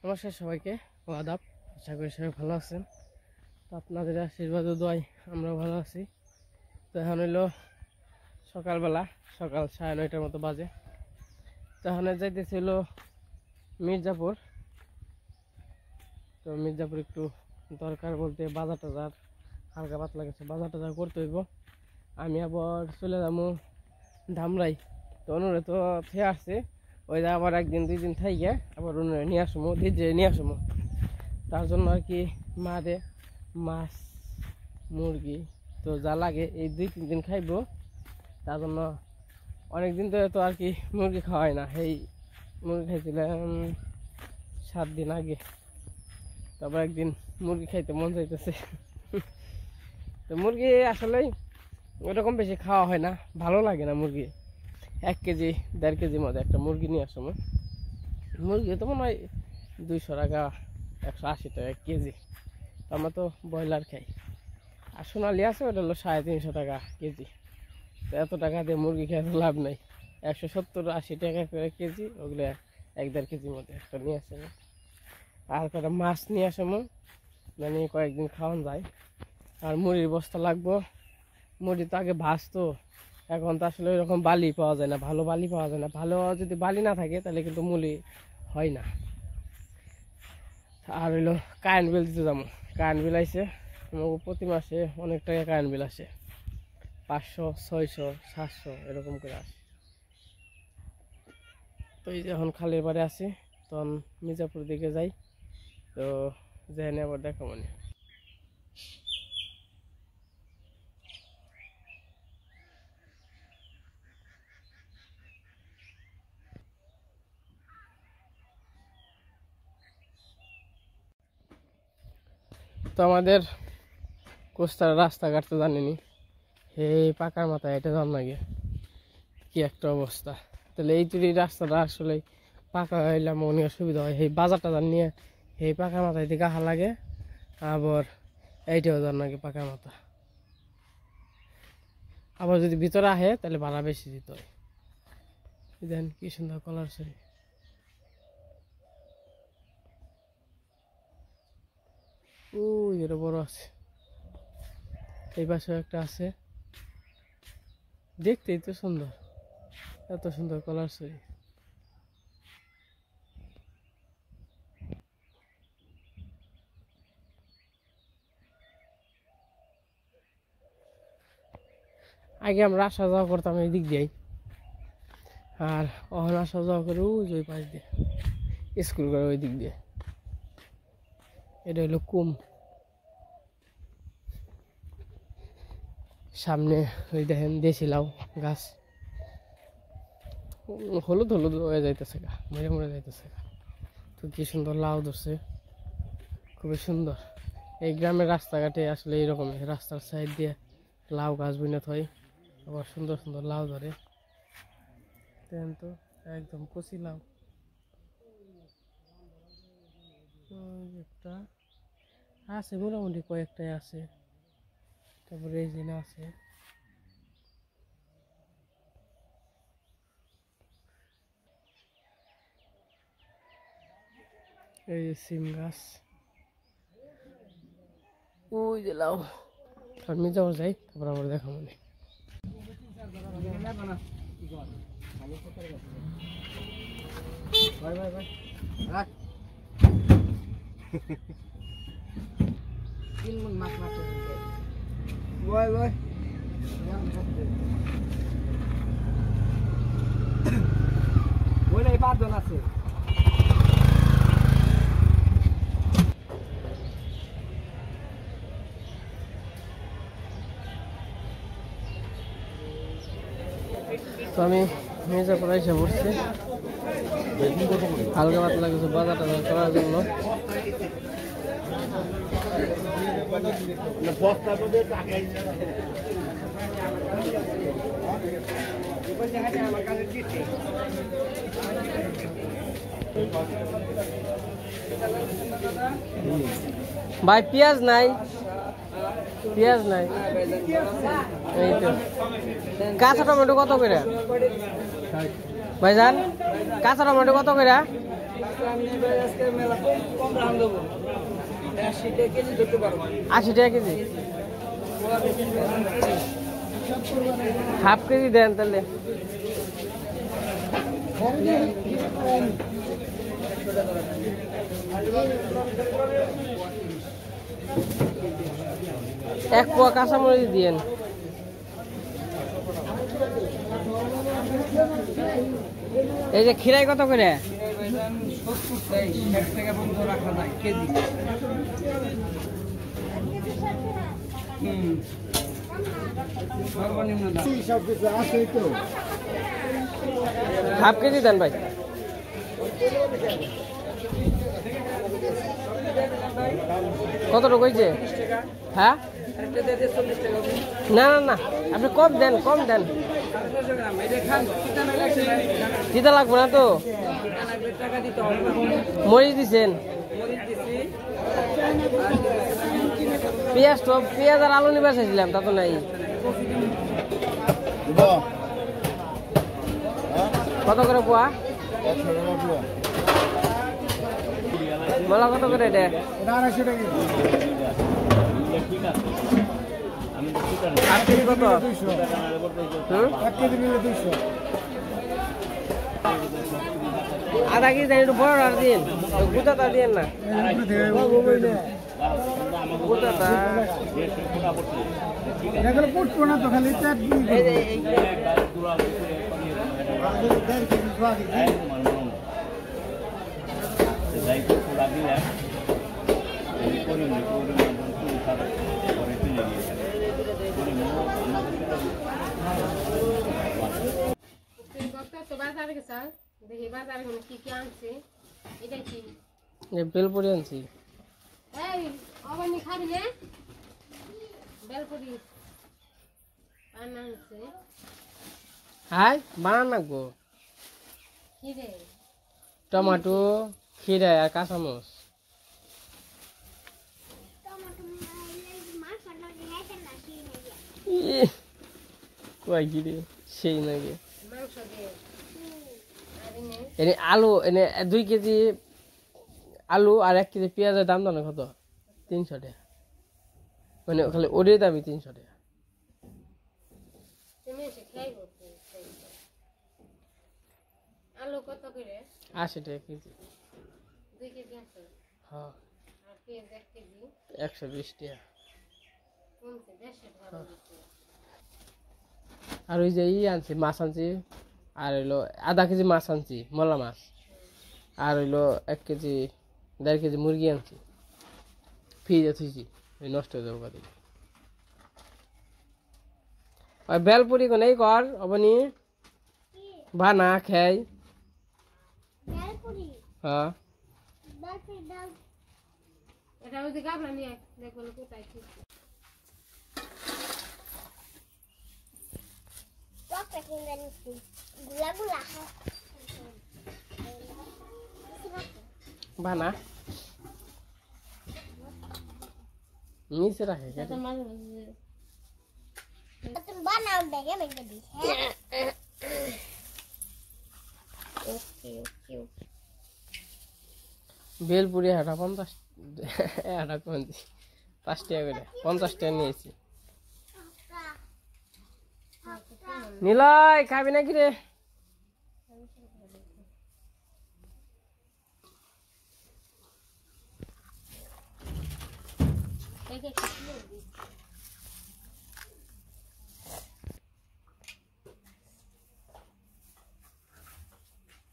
নমস্কার সবাইকে, আদাব। আশা করি সবাই ভালো আছেন। তো আপনাদের আশীর্বাদ ও দোয়ায় আমরা ভালো আছি। তো এখন হইল সকালবেলা, সকাল 9:30টার মতো বাজে। তো এখন যাইতেছিল মির্জাপুর। তো মির্জাপুর একটু দরকার বলতে বাজার টাজার হালকা পাতলা গেছে, বাজার টাজার করতে হইব। আমি আবার চলে যাবো ধামরাই। তো অনুরে তো খেয়ে আসছে, ওই যে আবার একদিন 2 দিন থাইকে আবার অনুরে নিয়ে আসবো, দিদি নিয়ে আসবো। তার জন্য আর কি মারে মাছ মুরগি তো যা লাগে এই 2-3 দিন খাইব। তার জন্য অনেকদিন ধরে তো আর কি মুরগি খাওয়াই না। এই মুরগি খাইছিলাম 7 দিন আগে, তারপর একদিন মুরগি খাইতে মন চাইতেছে। তো মুরগি আসলে ওরকম বেশি খাওয়া হয় না, ভালো লাগে না মুরগি। 1 কেজি 1.5 কেজির মধ্যে একটা মুরগি নিয়ে আসবো। মুরগি তো মনে হয় 200 টাকা 180 টাকা 1 কেজি। আমরা তো ব্রয়লার খাই। আর সোনালি আছে, ওটা হলো 350 টাকা কেজি। তো এত টাকা দিয়ে মুরগি খেয়ে লাভ নাই। 170-80 টাকা করে কেজি, ওগুলো 1-1.5 কেজির মধ্যে একটা নিয়ে আসবো। আর কটা মাছ নিয়ে আসবো, মানে কয়েকদিন খাওয়ান যায়। আর মুড়ির বস্তা লাগবো। মুড়ি তো আগে ভাজতো, এখন তো আসলে ওইরকম বালি পাওয়া যায় না, ভালো বালি পাওয়া যায় না। ভালো যদি বালি না থাকে তাহলে কিন্তু মুড়ি হয় না। আর হইলো কারেন্ট বিল দিতে যাবো। কারেন্ট বিল আইসে, প্রতি মাসে অনেক টাকা কারেন্ট বিল আসে, 500, 600, 700 এরকম করে আসে। তো এই যে এখন খালের পাড়ে আছি, তখন মির্জাপুর দিকে যাই। তো যাই না, আবার দেখা মনে। তো আমাদের কোস্তার রাস্তাঘাট তো জানিনি, এই পাকার মাথায় এটা জান লাগে কি একটা অবস্থা। তাহলে এই তুই রাস্তাটা আসলে পাকা হইলে মনে সুবিধা হয়। এই বাজার টাজার নিয়ে এই পাকা মাথায় দিকে আহা লাগে, আবার এইটাও জান লাগে পাকা মাথা। আবার যদি ভিতরে আহে তাহলে ভাড়া বেশি দিতে হয়। দেখেন কি সুন্দর কলার ছবি। ওই এটা বড় আছে, এই পাশেও একটা আছে, দেখতেই তো সুন্দর, এত সুন্দর কলার ছবি। আগে আমরা আসা যাওয়া করতাম এই দিক দিয়েই, আর অহন আসা যাওয়া করে ওই পাশ দিয়ে স্কুল করে ওই দিক দিয়ে। এটা হলো কুম। সামনে ওই দেখেন দেশি লাউ গাছ, হলুদ হলুদ হয়ে যাইতেছে গা, মরে মরে যাইতেছে গা। তো কি সুন্দর লাউ ধরছে, খুবই সুন্দর। এই গ্রামের রাস্তাঘাটে আসলে এইরকমই, রাস্তার সাইড দিয়ে লাউ গাছ বুনে হয়, আবার সুন্দর সুন্দর লাউ ধরে। দেখেন তো একদম কচি লাউ। একটা আছে মোটামুটি, কয়েকটাই আছে। তারপরে এই জিনা আছে। এই যে সিম গাছ, ওই যে লাউ। আমি যাবো যাই, তারপর আবার দেখা মনে। পাঁচজন আছে। তো আমি মির্জাপুর এসে পড়ছি, হালকা পাতলা কিছু বাজার টাজার করার জন্য। ভাই পেঁয়াজ নাই, পেঁয়াজ নাই। এই তো কাঁচা টমেটো কত করে ভাইজান? কাঁচা টমেটো কত করে? আমি এবার আজকে মেলা কম কম দাম দেবো 80 টাকা কেজি ধরতে পারবো 80 টাকা কেজি হাফ কেজি দেন তাহলে এক পোয়া কাঁচামরিচ দিয়েন এই যে খিরাই কত করে 60 টাকা পর্যন্ত রাখা যায় কেজি সর্বনিম্ন দাম হাফ কেজি দেন ভাই কতটুকু হয়েছে হ্যাঁ না না না আপনি কম দেন দিতে লাগবে না তো মরিচ দিছেন পেঁয়াজ তো পেঁয়াজ আর আলু নিবে চাইছিলাম তা তো নাই কত করে পোয়া বলা কত করে এটা 250 টাকা আর কেজি কত 1 কেজি নিলে 200 আধা কেজি দেন একটু বড় আর দিন গুঁতাটা দিন না গুঁতাটা এগুলো পুটবো না তো খালি চাটনি বেলপুরি আনছি হাই বানান লাগবো টমেটো খিরা আর কাঁচামচ কয় কি রে সেই নাকি এনে আলু এনে 2 কেজি আলু আর 1 কেজি পেঁয়াজের দাম জানো কত 300 টাকা মানে খালি ওদের দামই 300 টাকা আলু কত করে 80 টাকা কেজি 2 কেজি আছে হ্যাঁ আর পেঁয়াজ 1 কেজি 120 টাকা কমছে দেশে ভালো আর ওই যে আনছি মাছ আনছি আর হইলো আধা কেজি মাছ আনছি মলা মাছ আর হইলো 1 কেজি 1.5 কেজি মুরগি আনছি ফ্রিজে থুইছি নষ্ট হয়ে যাবো কাদের আর বেলপুরি কোন এই কর অবনি বানা খাই হ্যাঁ এটা ওই যে গাবলা নিয়ে দেখবো কোথায় কি বানা নিচে রাখে এটা মাঝে তুমি বানাও দেখে মেঘে দিস ওকে ওকে বেলপুরি হাটা 50 হাটা 5 টাকা করে 50 টাকা নিয়েছি নিলয় খাবি নাকি রে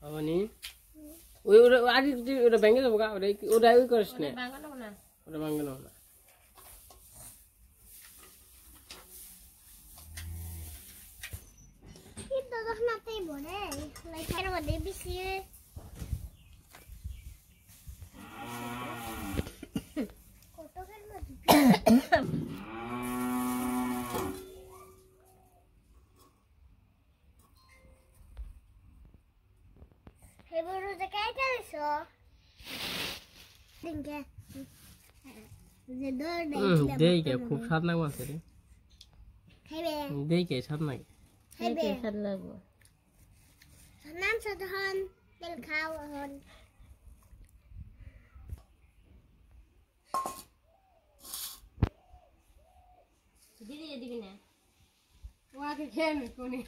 అవని ওটা ভেঙে যাবো ওটা ওই করিস না ওটা ভাঙানো না কিন্তু তখন আপনি বলে লাইক এর মধ্যে বেশি কতক্ষণ মধ্যে হেবুরু দেখাই চলেছো দিনকে যে দৌড় দেয় দেখে খুব স্বাদ লাগবে আছে রে হেবে দেখে স্বাদ লাগে হেবে স্বাদ লাগবে নাম সাধারণ তেল খাও হন খেয়ে নি কোনে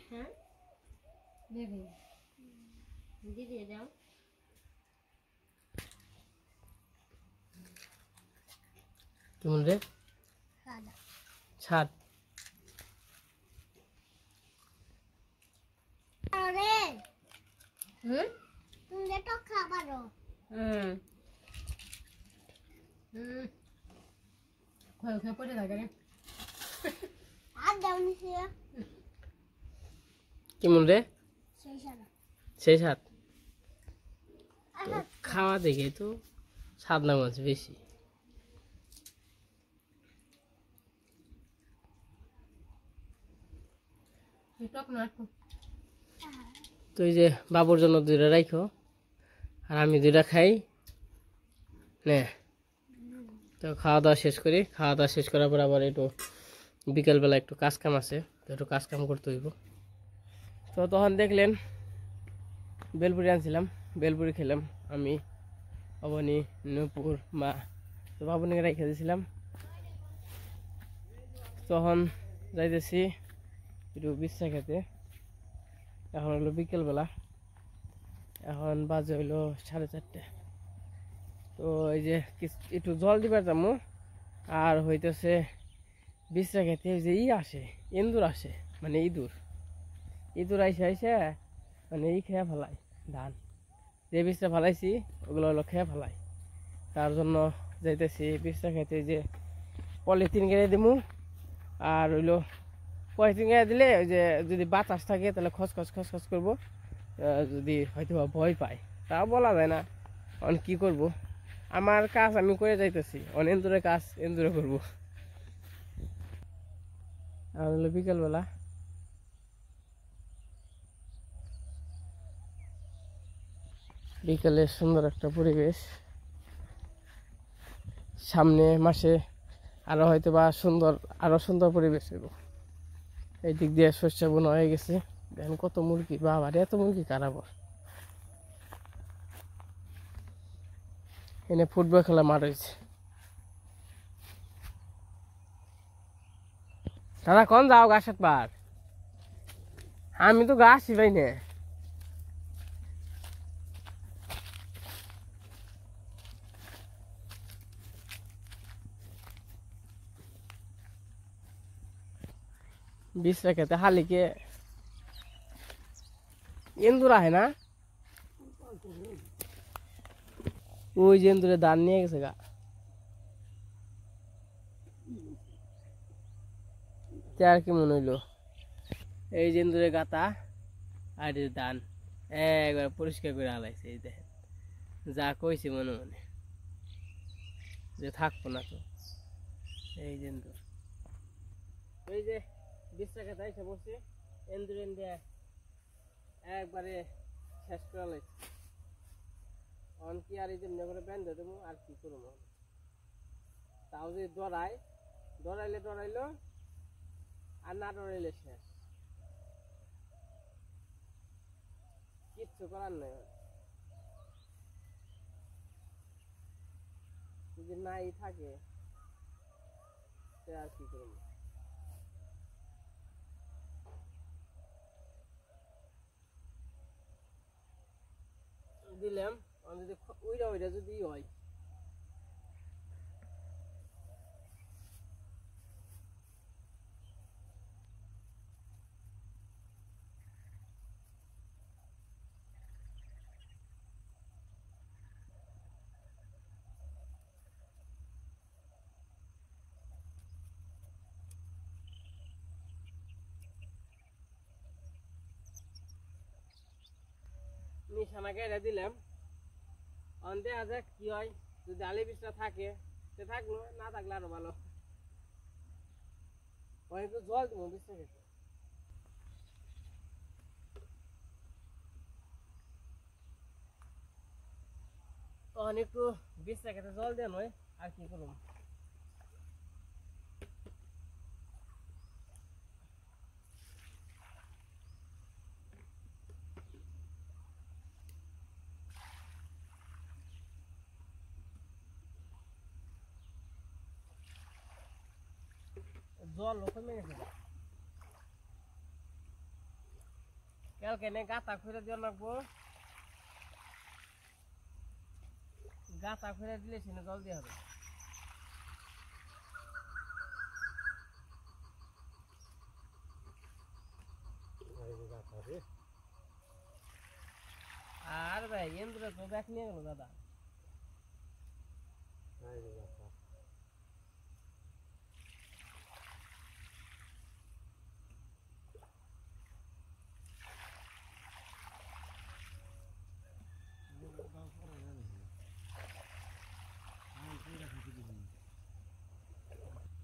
হ্যাঁ দিদি দিদি দাও কেমন রে সাদা ছাদ আরে হুম তুমি তো খাবারো হুম হুম খাও খাও পড়ে থাকে রে আর দাওনি সে কেমন রে সেই সাদা সেই ছাদ আহা খাওয়া দেখে তো স্বাদ না মাছ বেশি টক না তো এই যে বাবুর জন্য দুইটা রাখো আর আমি দুইটা খাই নে তো খাওয়া দাওয়া শেষ করি খাওয়া দাওয়া শেষ করার পর আবার একটু বিকেলবেলা একটু কাজ কাম আছে তো একটু কাজ কাম করতে হইব তো তখন দেখলেন বেলপুরি আনছিলাম বেলপুরি খেলাম আমি অবনী নূপুর মা তো বাবুনিকে রেখে দিয়েছিলাম তখন যাইতেছি একটু বিশ্রা খেতে এখন হলো বিকেলবেলা এখন বাজে হইলো 4:30 তো এই যে একটু জল দিবার যাবো আর হইতেছে বিশ্রা খেতে যে আসে ইঁদুর আসে মানে ইঁদুর আইসে আইসে মানে খেয়ে ফেলায় ধান যে বীজটা ফেলাইছি ওগুলো হলো খেয়ে ফেলায় তার জন্য যাইতেছি বীজটা খেতে যে পলিথিন কিনে দিমু আর হইলো পলিথিন কিনে দিলে ওই যে যদি বাতাস থাকে তাহলে খসখস করবো যদি হয়তো ভয় পায় তা বলা যায় না অনেক কী করবো আমার কাজ আমি করে যাইতেছি অনেক ইন্দুরের কাজ ইন্দুরে করবো আর হলো বিকেলবেলা বিকেলে সুন্দর একটা পরিবেশ সামনে মাসে আরো হয়তো বা আরো সুন্দর পরিবেশ হইব এই দিক দিয়ে শস্য বোনা হয়ে গেছে দেখেন কত মুরগি বাবা এত মুরগি কারাবো এনে ফুটবল খেলা মাঠ হয়েছে দাদা কোন যাও গাছের পার আমি তো গাছই পাই না বিশ্রা খেতে হালিকে ইন্দুর আহে না ওই যে ইন্দুরে ধান নিয়ে গেছে গা আর কি মনে হইলো এই যে ইন্দুরে গাতা আর ধান একবার পরিষ্কার করে হালাইছে এই দেখেন যা কইছে মনে মনে যে থাকবো না তো এই যে ইন্দুর ওই যে বিশ্রা খেতে এসে বসে ইন্দুর ইন্ডিয়া একবারে শেষ করে লাইছে অন কি আর এই যে করে বেঁধে দেবো আর কি করবো তাও যদি ডরাইলো আর না ডরাইলে শেষ কিচ্ছু করার নেই যদি নাই থাকে সে আর কি করবো দিলাম যদি ওইটা যদি হয় নিশানাকে এটা দিলাম দেখা যাক কি হয় যদি আলি বীজটা থাকে সে থাকলো না থাকলে আরো ভালো একটু জল দেবো বীজটা খেতে তখন একটু বীজটা খেতে জল দেন হয় আর কি করবো জল কমে গেছে কালকে নে গাতা খুঁড়ে দিয়ে রাখবো, গাতা খুঁড়ে দিলে সেখানে জল দিয়ে হবে। আর ভাই ইন্দ্র তো ব্যাগ নিয়ে গেল দাদা।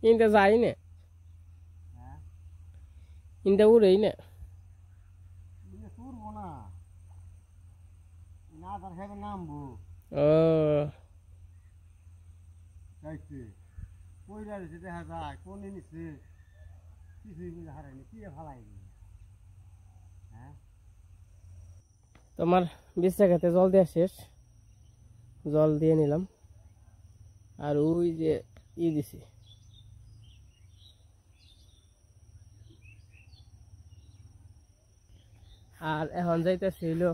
ইন্দা যাই না, ইন্দা উড়েই না। তুরবো না, না তার খাইবে নামবো ও যাইছে কইরা দিছে, দেখা যায় কোন নিচ্ছে কিছুই বুঝে হারাইনি, কি ফালাইনি। হ্যাঁ তোমার বিছরা খেতে জল দেওয়া শেষ, জল দিয়ে নিলাম। আর ওই যে দিছি, আর এখন যাইতেছি হইলো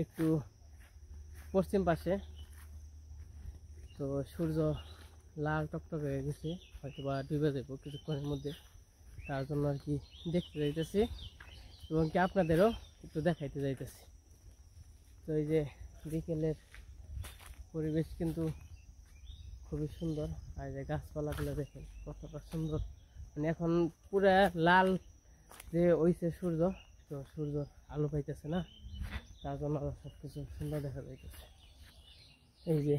একটু পশ্চিম পাশে। তো সূর্য লাল টকটক হয়ে গেছে, হয়তো বা ডুবে যাবো কিছুক্ষণের মধ্যে, তার জন্য আর কি দেখতে যাইতেছি এবং কি আপনাদেরও একটু দেখাইতে যাইতেছি। তো এই যে বিকেলের পরিবেশ কিন্তু খুবই সুন্দর, আর যে গাছপালাগুলো দেখেন কতটা সুন্দর, মানে এখন পুরা লাল যে হইছে সূর্য, তো সূর্য আলো পাইতেছে না, তার জন্য সব কিছু সুন্দর দেখা যাইতেছে। এই যে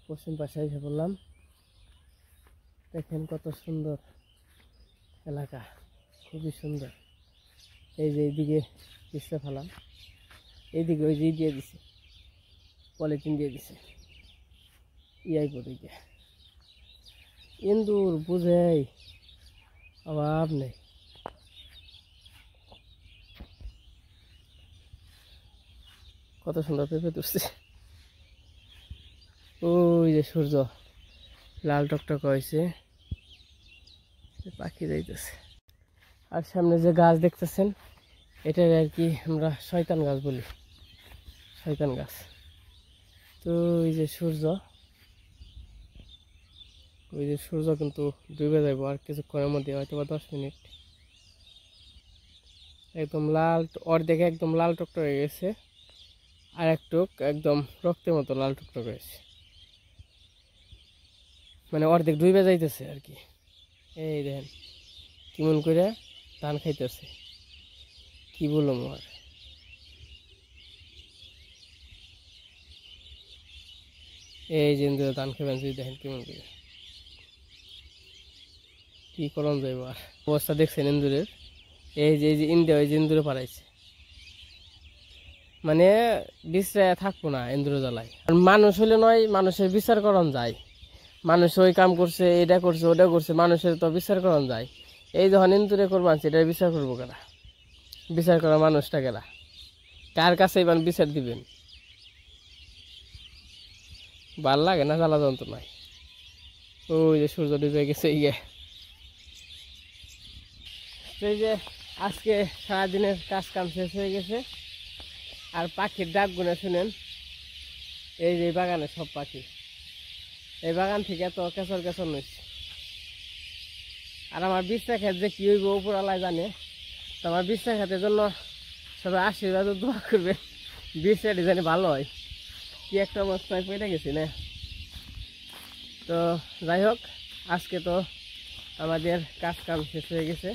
পশ্চিম পাশে এসে বললাম, দেখেন কত সুন্দর এলাকা, খুবই সুন্দর। এই যে এইদিকে পিছতে ফেলাম, এইদিকে ওই যে দিয়ে দিছে, পলিথিন দিয়ে দিছে, ইয়াই পদিকে ইন্দুর বুঝেই অভাব নেই। কত সুন্দর পেঁপে তুলছে, ওই যে সূর্য লাল টকটক হয়েছে, পাখি যাইতেছে। আর সামনে যে গাছ দেখতেছেন, এটা আর কি আমরা শয়তান গাছ বলি, শয়তান গাছ। তো ওই যে সূর্য, ওই যে সূর্য কিন্তু ডুবে যাবো আর কিছুক্ষণের মধ্যে, হয়তো বা 10 মিনিট। একদম লাল, অর্ধেক একদম লাল টকটক হয়ে গেছে, আর একটু একদম রক্তের মতো লাল টকটক হয়েছে, মানে অর্ধেক ডুবে যাইতেছে আর কি। এই দেখেন কেমন করে ধান খাইতেছে, কি বললাম আর। এই যে ধান খাবেন যদি দেখেন কেমন করে, কি করন যাইব আর। অবস্থা দেখছেন ইন্দুরের, এই যে ইন্ডিয়া ওই যে ইন্দুরে পারাইছে, মানে বিশ্রায় থাকবো না ইন্দুর জ্বালায়। আর মানুষ হলে নয়, মানুষের বিচার করন যায়, মানুষ ওই কাম করছে, এটা করছে, ওটা করছে, মানুষের তো বিচার করন যায়। এই যখন ইন্দুরে করবান এটার বিচার করবো কেনা, বিচার করা মানুষটা কেনা, কার কাছে এবার বিচার দিবেন? ভাল লাগে না জ্বালা যন্ত্রণায়। ওই যে সূর্য ডুবে গেছে ইয়ে। এই যে আজকে সারাদিনের কাজ কাম শেষ হয়ে গেছে, আর পাখির ডাক গুনে শুনেন। এই যে বাগানে সব পাখি, এই বাগান থেকে এত কেঁচর কেঁচর নইছে। আর আমার বিছরা খেত যে কি হইব উপরালায় জানে। তো আমার বিছরা খেতের জন্য সবাই আশীর্বাদ দোয়া করবে, বিছরাটি জানি ভালো হয়। কি একটা অবস্থায় পড়ে গেছি না। তো যাই হোক, আজকে তো আমাদের কাজ কাম শেষ হয়ে গেছে।